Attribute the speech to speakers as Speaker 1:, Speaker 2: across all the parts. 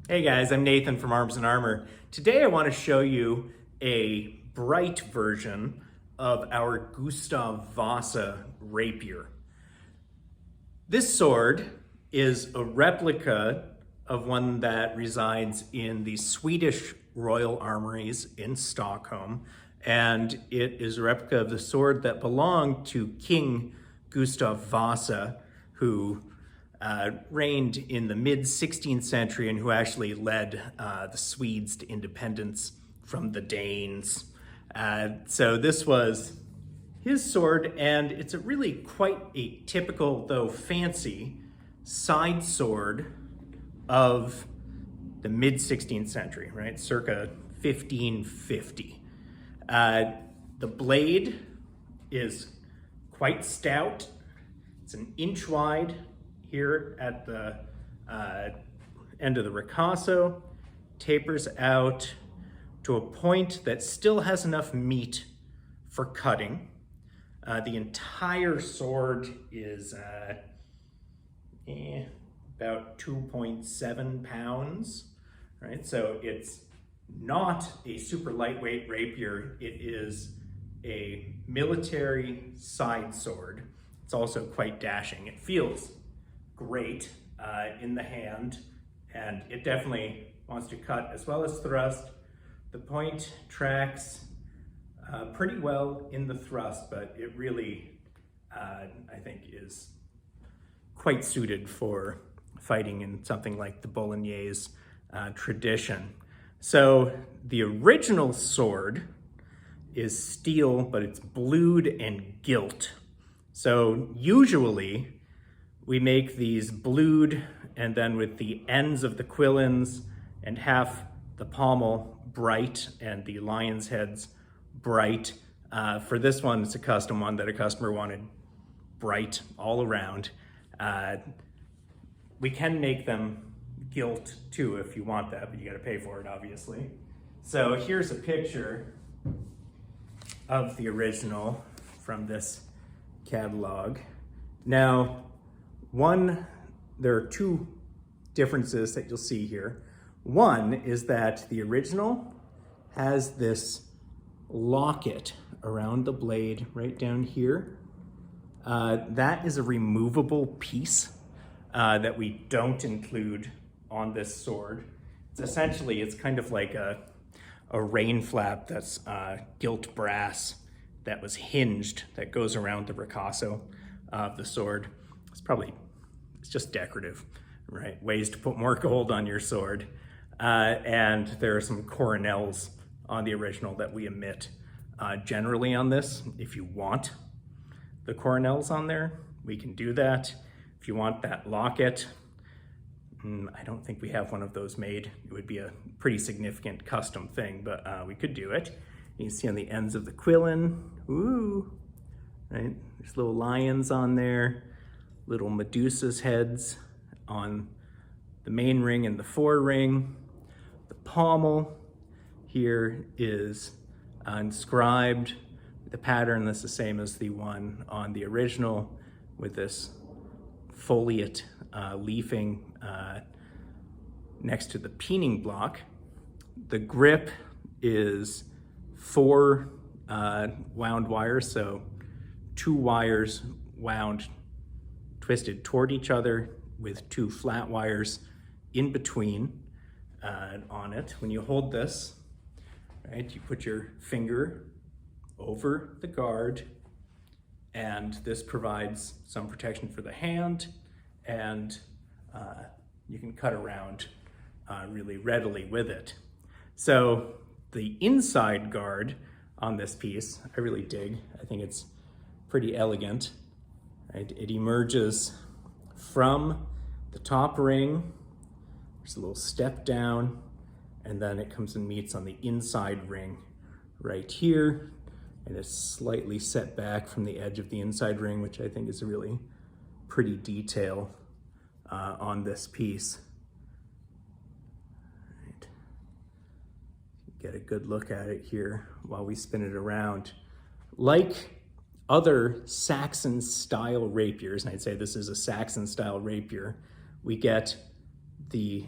Speaker 1: Hey guys, I'm Nathan from Arms and Armor. Today I want to show you a bright version of our Gustav Vasa Rapier. This sword is a replica of one that resides in the Swedish Royal Armouries in Stockholm, and it is a replica of the sword that belonged to King Gustav Vasa, who reigned in the mid-16th century and who actually led the Swedes to independence from the Danes. So this was his sword, and it's really quite a typical, though fancy, side sword of the mid-16th century, right? Circa 1550. The blade is quite stout. It's an inch wide here at the end of the ricasso, tapers out to a point that still has enough meat for cutting. The entire sword is about 2.7 pounds, right? So it's not a super lightweight rapier. It is a military side sword. It's also quite dashing. It feels great in the hand, and it definitely wants to cut as well as thrust. The point tracks pretty well in the thrust, but it really, I think, is quite suited for fighting in something like the Bolognese tradition. So the original sword is steel, but it's blued and gilt. So usually we make these blued, and then with the ends of the quillins and half the pommel bright and the lion's heads bright. For this one, it's a custom one that a customer wanted bright all around. We can make them gilt too if you want that, but you gotta pay for it, obviously. So here's a picture of the original from this catalog. Now, there are two differences that you'll see here. One is that the original has this locket around the blade right down here. That is a removable piece that we don't include on this sword. It's kind of like a rain flap that's gilt brass that was hinged, that goes around the ricasso of the sword. It's just decorative, right? Ways to put more gold on your sword. And there are some coronels on the original that we omit. Generally on this, if you want the coronels on there, we can do that. If you want that locket, I don't think we have one of those made. It would be a pretty significant custom thing, but we could do it. You can see on the ends of the quillin, ooh, right? There's little lions on there, little Medusa's heads on the main ring and the forering. The pommel here is inscribed with a pattern that's the same as the one on the original, with this foliate leafing next to the peening block. The grip is 4 wound wires, so 2 wires wound twisted toward each other with 2 flat wires in between on it. When you hold this, right, you put your finger over the guard, and this provides some protection for the hand, and you can cut around really readily with it. So the inside guard on this piece, I really dig. I think it's pretty elegant. Right? It emerges from the top ring. There's a little step down, and then it comes and meets on the inside ring right here, and it's slightly set back from the edge of the inside ring, which I think is a really pretty detail on this piece. Right. Get a good look at it here while we spin it around. Like other Saxon style rapiers, and I'd say this is a Saxon style rapier, we get the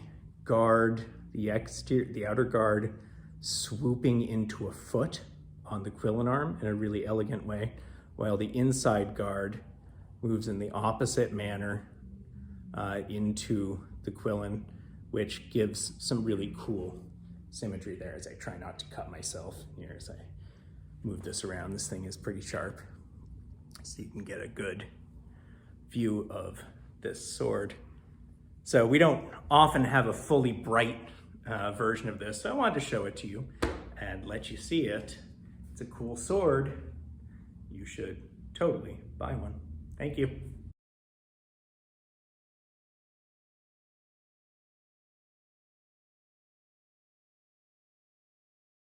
Speaker 1: guard, the outer guard swooping into a foot on the quillen arm in a really elegant way, while the inside guard moves in the opposite manner into the quillen, which gives some really cool symmetry there as I try not to cut myself here as I move this around. This thing is pretty sharp, so you can get a good view of this sword. So we don't often have a fully bright version of this, so I wanted to show it to you and let you see it. It's a cool sword. You should totally buy one. Thank you.